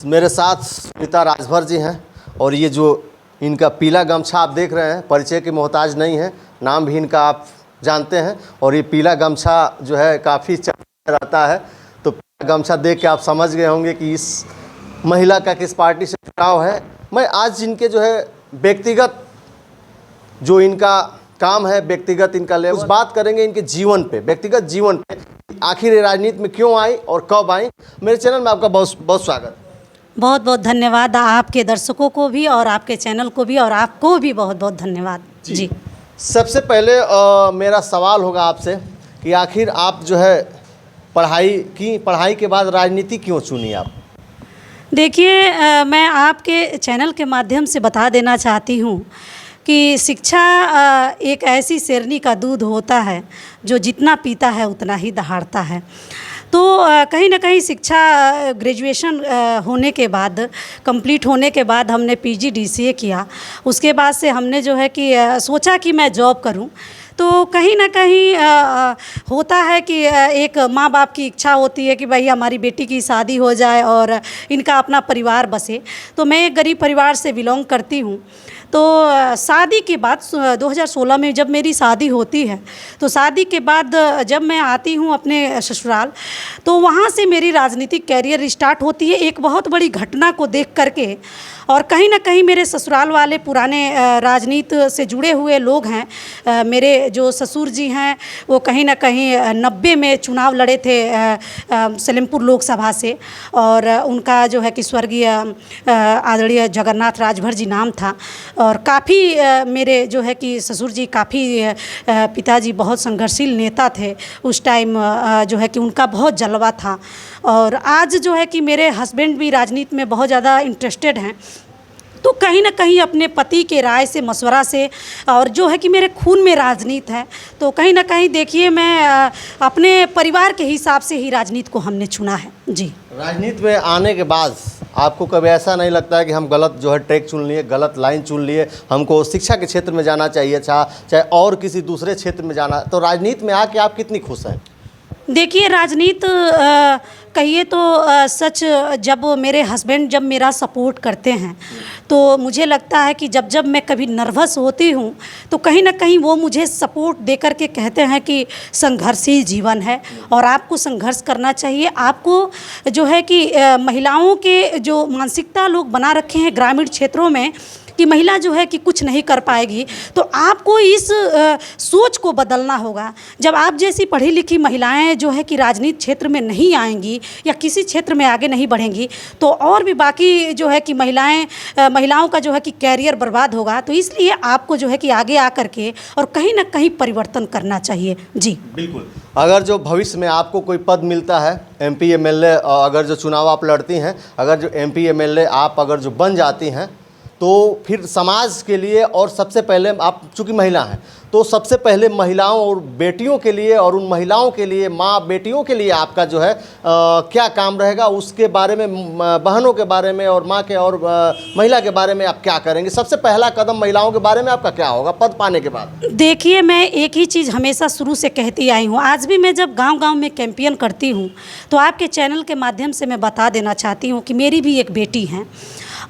मेरे साथ सुनीता राजभर जी हैं और ये जो इनका पीला गमछा आप देख रहे हैं, परिचय की मोहताज नहीं है, नाम भी इनका आप जानते हैं। और ये पीला गमछा जो है काफ़ी चर्चा रहता है, तो पीला गमछा देख के आप समझ गए होंगे कि इस महिला का किस पार्टी से चुनाव है। मैं आज इनके जो है व्यक्तिगत जो इनका काम है, व्यक्तिगत इनका लेवल, बात करेंगे इनके जीवन पे, व्यक्तिगत जीवन पे, आखिर ये राजनीति में क्यों आई और कब आई। मेरे चैनल में आपका बहुत बहुत स्वागत। बहुत बहुत धन्यवाद आपके दर्शकों को भी और आपके चैनल को भी, और आपको भी बहुत बहुत धन्यवाद जी। सबसे पहले मेरा सवाल होगा आपसे कि आखिर आप जो है पढ़ाई के बाद राजनीति क्यों चुनी आप? देखिए, मैं आपके चैनल के माध्यम से बता देना चाहती हूँ कि शिक्षा एक ऐसी शेरनी का दूध होता है जो जितना पीता है उतना ही दहाड़ता है। तो कहीं ना कहीं शिक्षा ग्रेजुएशन होने के बाद, कंप्लीट होने के बाद हमने PGDCA किया। उसके बाद से हमने जो है कि सोचा कि मैं जॉब करूं। तो कहीं ना कहीं होता है कि एक माँ बाप की इच्छा होती है कि भाई हमारी बेटी की शादी हो जाए और इनका अपना परिवार बसे। तो मैं एक गरीब परिवार से बिलोंग करती हूँ। तो शादी के बाद 2016 में जब मेरी शादी होती है, तो शादी के बाद जब मैं आती हूँ अपने ससुराल, तो वहाँ से मेरी राजनीतिक कैरियर स्टार्ट होती है एक बहुत बड़ी घटना को देख करके। और कहीं ना कहीं मेरे ससुराल वाले पुराने राजनीति से जुड़े हुए लोग हैं। मेरे जो ससुर जी हैं वो कहीं ना कहीं 90 में चुनाव लड़े थे सलेमपुर लोकसभा से, और उनका जो है कि स्वर्गीय आदरणीय जगन्नाथ राजभर जी नाम था। और काफ़ी मेरे जो है कि ससुर जी काफ़ी पिताजी बहुत संघर्षशील नेता थे उस टाइम, जो है कि उनका बहुत जलवा था। और आज जो है कि मेरे हस्बैंड भी राजनीति में बहुत ज़्यादा इंटरेस्टेड हैं। तो कहीं ना कहीं अपने पति के राय से, मशवरा से, और जो है कि मेरे खून में राजनीति है, तो कहीं ना कहीं देखिए मैं अपने परिवार के हिसाब से ही राजनीति को हमने चुना है जी। राजनीति में आने के बाद आपको कभी ऐसा नहीं लगता है कि हम गलत जो है ट्रैक चुन लिए, गलत लाइन चुन लिए, हमको शिक्षा के क्षेत्र में जाना चाहिए था, चाहे और किसी दूसरे क्षेत्र में जाना? तो राजनीति में आके आप कितनी खुश हैं? देखिए, राजनीति कहिए तो सच, जब मेरे हस्बैंड जब मेरा सपोर्ट करते हैं तो मुझे लगता है कि जब मैं कभी नर्वस होती हूँ तो कहीं ना कहीं वो मुझे सपोर्ट दे कर के कहते हैं कि संघर्षशील जीवन है और आपको संघर्ष करना चाहिए। आपको जो है कि महिलाओं के जो मानसिकता लोग बना रखे हैं ग्रामीण क्षेत्रों में कि महिला जो है कि कुछ नहीं कर पाएगी, तो आपको इस सोच को बदलना होगा। जब आप जैसी पढ़ी लिखी महिलाएं जो है कि राजनीति क्षेत्र में नहीं आएंगी या किसी क्षेत्र में आगे नहीं बढ़ेंगी, तो और भी बाकी जो है कि महिलाओं का जो है कि कैरियर बर्बाद होगा। तो इसलिए आपको जो है कि आगे आकर के और कहीं ना कहीं परिवर्तन करना चाहिए जी। बिल्कुल। अगर जो भविष्य में आपको कोई पद मिलता है, MP MLA, अगर जो चुनाव आप लड़ती हैं, अगर जो MP MLA आप अगर जो बन जाती हैं, तो फिर समाज के लिए, और सबसे पहले आप चूँकि महिला हैं, तो सबसे पहले महिलाओं और बेटियों के लिए, और उन महिलाओं के लिए, माँ बेटियों के लिए आपका जो है क्या काम रहेगा, उसके बारे में, बहनों के बारे में और माँ के और महिला के बारे में आप क्या करेंगे? सबसे पहला कदम महिलाओं के बारे में आपका क्या होगा पद पाने के बाद? देखिए, मैं एक ही चीज़ हमेशा शुरू से कहती आई हूँ, आज भी मैं जब गांव-गांव में कैंपेन करती हूँ तो आपके चैनल के माध्यम से मैं बता देना चाहती हूँ कि मेरी भी एक बेटी है,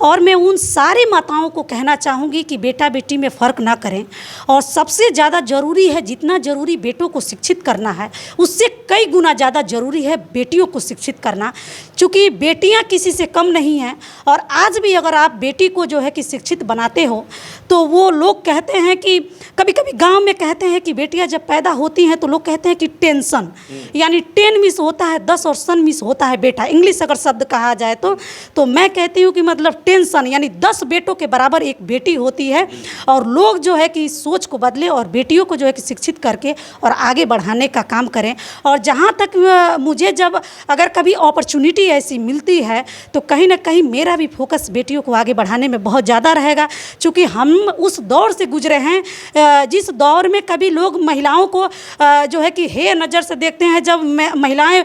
और मैं उन सारी माताओं को कहना चाहूँगी कि बेटा बेटी में फ़र्क ना करें। और सबसे ज़्यादा ज़रूरी है, जितना ज़रूरी बेटों को शिक्षित करना है, उससे कई गुना ज़्यादा ज़रूरी है बेटियों को शिक्षित करना, क्योंकि बेटियां किसी से कम नहीं हैं। और आज भी अगर आप बेटी को जो है कि शिक्षित बनाते हो, तो वो लोग कहते हैं कि कभी कभी गांव में कहते हैं कि बेटियां जब पैदा होती हैं तो लोग कहते हैं कि टेंशन, यानी 10 मिस होता है 10 और सन मिस होता है बेटा, इंग्लिश अगर शब्द कहा जाए तो मैं कहती हूँ कि मतलब टेंशन यानी 10 बेटों के बराबर एक बेटी होती है। और लोग जो है कि इस सोच को बदले और बेटियों को जो है कि शिक्षित करके और आगे बढ़ाने का काम करें। और जहाँ तक मुझे जब अगर कभी अपॉर्चुनिटी ऐसी मिलती है तो कहीं ना कहीं मेरा भी फोकस बेटियों को आगे बढ़ाने में बहुत ज़्यादा रहेगा, क्योंकि हम उस दौर से गुजरे हैं जिस दौर में कभी लोग महिलाओं को जो है कि हे नज़र से देखते हैं। जब महिलाएं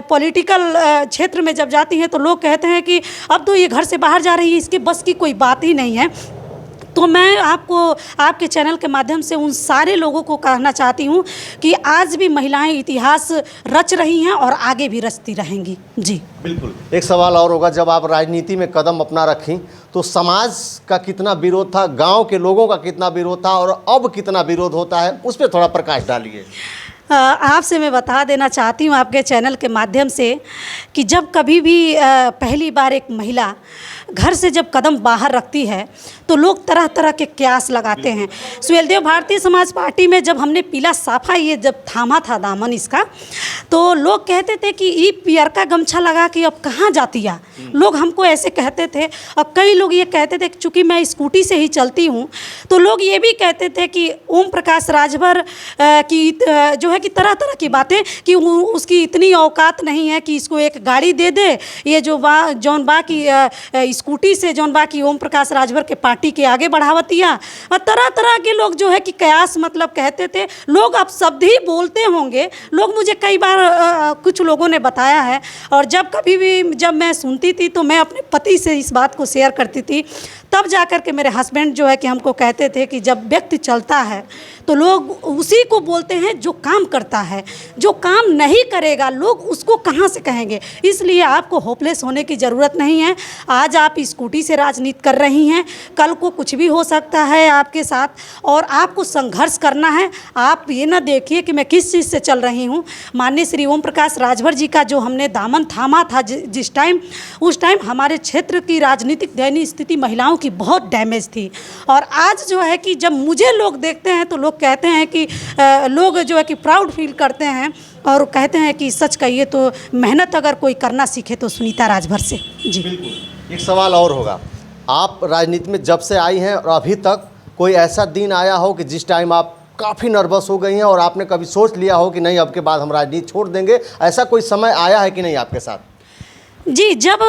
पॉलिटिकल क्षेत्र में जब जाती हैं तो लोग कहते हैं कि अब तो ये घर से बाहर जा रही है, इसके बस की कोई बात ही नहीं है। तो मैं आपको आपके चैनल के माध्यम से उन सारे लोगों को कहना चाहती हूँ कि आज भी महिलाएं इतिहास रच रही हैं और आगे भी रचती रहेंगी। जी बिल्कुल। एक सवाल और होगा, जब आप राजनीति में कदम अपना रखी तो समाज का कितना विरोध था, गांव के लोगों का कितना विरोध था और अब कितना विरोध होता है, उस पर थोड़ा प्रकाश डालिए। आपसे मैं बता देना चाहती हूँ आपके चैनल के माध्यम से कि जब कभी भी पहली बार एक महिला घर से जब कदम बाहर रखती है तो लोग तरह तरह के कयास लगाते हैं। सुहेलदेव भारतीय समाज पार्टी में जब हमने पीला साफा ये जब थामा था दामन इसका, तो लोग कहते थे कि ये पियर का गमछा लगा के अब कहाँ जाती है, लोग हमको ऐसे कहते थे। और कई लोग ये कहते थे कि चूँकि मैं स्कूटी से ही चलती हूँ तो लोग ये भी कहते थे कि ओम प्रकाश राजभर की जो है कि तरह तरह की बातें कि उसकी इतनी औकात नहीं है कि इसको एक गाड़ी दे दे, ये जो जौन बा की स्कूटी से जौन बा की ओम प्रकाश राजभर के पार्टी के आगे बढ़ावतिया। और तरह तरह के लोग जो है कि कयास मतलब कहते थे। लोग अब शब्द ही बोलते होंगे, लोग मुझे कई बार कुछ लोगों ने बताया है। और जब कभी भी जब मैं सुनती थी तो मैं अपने पति से इस बात को शेयर करती थी, तब जा कर के मेरे हस्बैंड जो है कि हमको कहते थे कि जब व्यक्ति चलता है तो लोग उसी को बोलते हैं जो काम करता है, जो काम नहीं करेगा लोग उसको कहाँ से कहेंगे। इसलिए आपको होपलेस होने की ज़रूरत नहीं है। आज आप स्कूटी से राजनीति कर रही हैं, कल को कुछ भी हो सकता है आपके साथ और आपको संघर्ष करना है। आप ये ना देखिए कि मैं किस चीज़ से चल रही हूँ। माननीय श्री ओम प्रकाश राजभर जी का जो हमने दामन थामा था जिस टाइम, उस टाइम हमारे क्षेत्र की राजनीतिक दयनीय स्थिति महिलाओं की बहुत डैमेज थी। और आज जो है कि जब मुझे लोग देखते हैं तो लोग कहते हैं कि लोग जो है कि प्राउड फील करते हैं और कहते हैं कि सच कहिए तो मेहनत अगर कोई करना सीखे तो सुनीता राजभर से। जी बिल्कुल। एक सवाल और होगा, आप राजनीति में जब से आई हैं और अभी तक कोई ऐसा दिन आया हो कि जिस टाइम आप काफ़ी नर्वस हो गई हैं और आपने कभी सोच लिया हो कि नहीं अब के बाद हम राजनीति छोड़ देंगे, ऐसा कोई समय आया है कि नहीं आपके साथ? जी, जब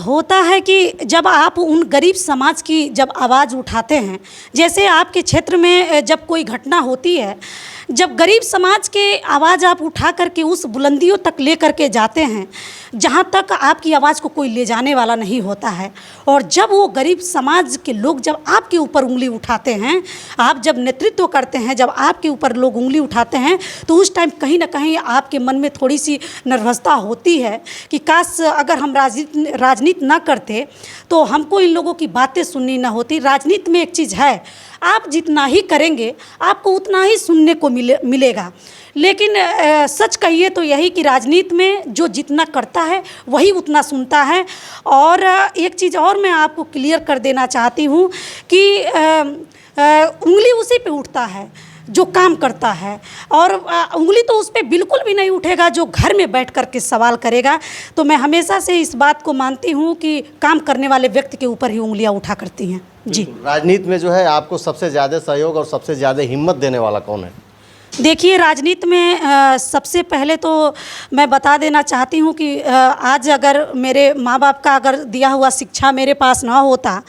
होता है कि जब आप उन गरीब समाज की जब आवाज़ उठाते हैं, जैसे आपके क्षेत्र में जब कोई घटना होती है, जब गरीब समाज के आवाज़ आप उठा करके उस बुलंदियों तक ले करके जाते हैं जहाँ तक आपकी आवाज़ को कोई ले जाने वाला नहीं होता है। और जब वो गरीब समाज के लोग जब आपके ऊपर उंगली उठाते हैं, आप जब नेतृत्व करते हैं, जब आपके ऊपर लोग उंगली उठाते हैं तो उस टाइम कहीं ना कहीं आपके मन में थोड़ी सी नर्वसता होती है कि काश अगर हम राजनीति ना करते तो हमको इन लोगों की बातें सुननी ना होती। राजनीति में एक चीज़ है, आप जितना ही करेंगे आपको उतना ही सुनने को मिलेगा। लेकिन सच कहिए तो यही कि राजनीति में जो जितना करता है वही उतना सुनता है। और एक चीज़ और मैं आपको क्लियर कर देना चाहती हूँ कि उंगली उसी पे उठता है जो काम करता है, और उंगली तो उस पर बिल्कुल भी नहीं उठेगा जो घर में बैठ कर के सवाल करेगा। तो मैं हमेशा से इस बात को मानती हूँ कि काम करने वाले व्यक्ति के ऊपर ही उंगलियाँ उठा करती हैं। जी, राजनीति में जो है आपको सबसे ज़्यादा सहयोग और सबसे ज़्यादा हिम्मत देने वाला कौन है? देखिए, राजनीति में सबसे पहले तो मैं बता देना चाहती हूँ कि आज अगर मेरे माँ बाप का अगर दिया हुआ शिक्षा मेरे पास ना होता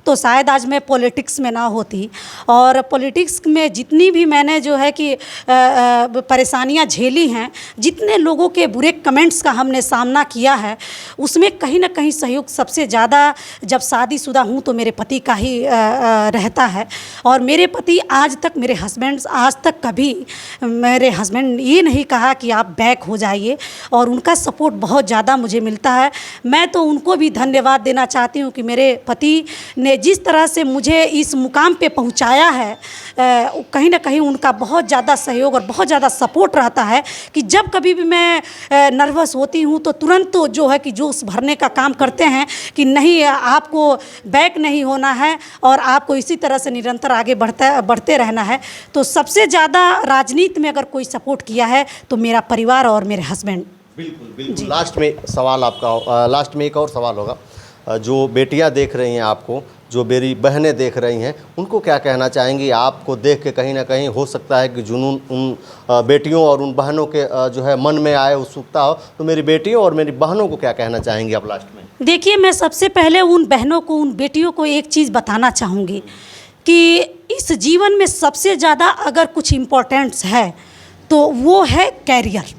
तो शायद आज मैं पॉलिटिक्स में ना होती। और पॉलिटिक्स में जितनी भी मैंने जो है कि परेशानियां झेली हैं, जितने लोगों के बुरे कमेंट्स का हमने सामना किया है, उसमें कहीं ना कहीं सहयोग सबसे ज़्यादा जब शादीशुदा हूँ तो मेरे पति का ही रहता है। और मेरे पति आज तक, मेरे हस्बैंड आज तक कभी मेरे हस्बैंड ये नहीं कहा कि आप बैक हो जाइए, और उनका सपोर्ट बहुत ज़्यादा मुझे मिलता है। मैं तो उनको भी धन्यवाद देना चाहती हूँ कि मेरे पति ने जिस तरह से मुझे इस मुकाम पे पहुंचाया है, कहीं ना कहीं उनका बहुत ज़्यादा सहयोग और बहुत ज़्यादा सपोर्ट रहता है कि जब कभी भी मैं नर्वस होती हूं तो तुरंत तो जो है कि जोश भरने का काम करते हैं कि नहीं, आपको बैक नहीं होना है और आपको इसी तरह से निरंतर आगे बढ़ते रहना है। तो सबसे ज़्यादा राजनीति में अगर कोई सपोर्ट किया है तो मेरा परिवार और मेरे हस्बैंड। बिल्कुल बिल्कुल। लास्ट में सवाल आपका, लास्ट में एक और सवाल होगा, जो बेटियां देख रही हैं आपको, जो मेरी बहनें देख रही हैं, उनको क्या कहना चाहेंगी? आपको देख के कहीं ना कहीं हो सकता है कि जुनून उन बेटियों और उन बहनों के जो है मन में आए, उत्सुकता हो, तो मेरी बेटियों और मेरी बहनों को क्या कहना चाहेंगी आप लास्ट में? देखिए, मैं सबसे पहले उन बहनों को, उन बेटियों को एक चीज़ बताना चाहूँगी कि इस जीवन में सबसे ज़्यादा अगर कुछ इम्पोर्टेंट्स है तो वो है कैरियर।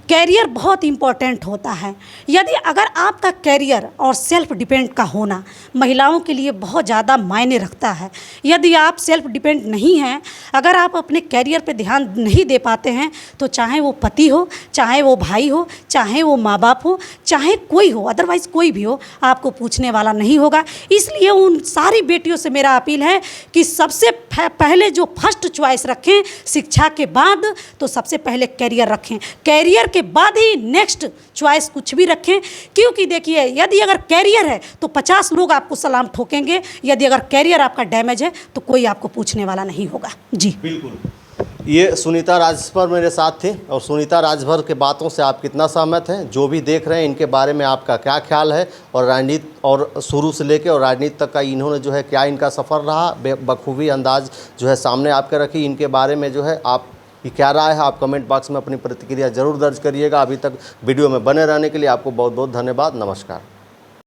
कैरियर बहुत इम्पोर्टेंट होता है। यदि अगर आपका कैरियर और सेल्फ डिपेंड का होना महिलाओं के लिए बहुत ज़्यादा मायने रखता है। यदि आप सेल्फ डिपेंड नहीं हैं, अगर आप अपने कैरियर पे ध्यान नहीं दे पाते हैं, तो चाहे वो पति हो, चाहे वो भाई हो, चाहे वो माँ बाप हो, चाहे कोई हो, अदरवाइज़ कोई भी हो, आपको पूछने वाला नहीं होगा। इसलिए उन सारी बेटियों से मेरा अपील है कि सबसे पहले जो फर्स्ट चॉइस रखें शिक्षा के बाद, तो सबसे पहले कैरियर रखें। कैरियर के बाद ही नेक्स्ट चॉइस कुछ भी रखें, क्योंकि देखिए यदि अगर कैरियर है तो 50 लोग आपको सलाम ठोकेंगे। यदि अगर कैरियर आपका डैमेज है तो कोई आपको पूछने वाला नहीं होगा। जी बिल्कुल। ये सुनीता राजभर मेरे साथ थी, और सुनीता राजभर के बातों से आप कितना सहमत हैं, जो भी देख रहे हैं इनके बारे में आपका क्या ख्याल है, और राजनीति और शुरू से लेकर और राजनीति तक का इन्होंने जो है क्या इनका सफ़र रहा, बखूबी अंदाज जो है सामने आपके रखी। इनके बारे में जो है आप कि क्या राय है, आप कमेंट बॉक्स में अपनी प्रतिक्रिया ज़रूर दर्ज करिएगा। अभी तक वीडियो में बने रहने के लिए आपको बहुत बहुत धन्यवाद। नमस्कार।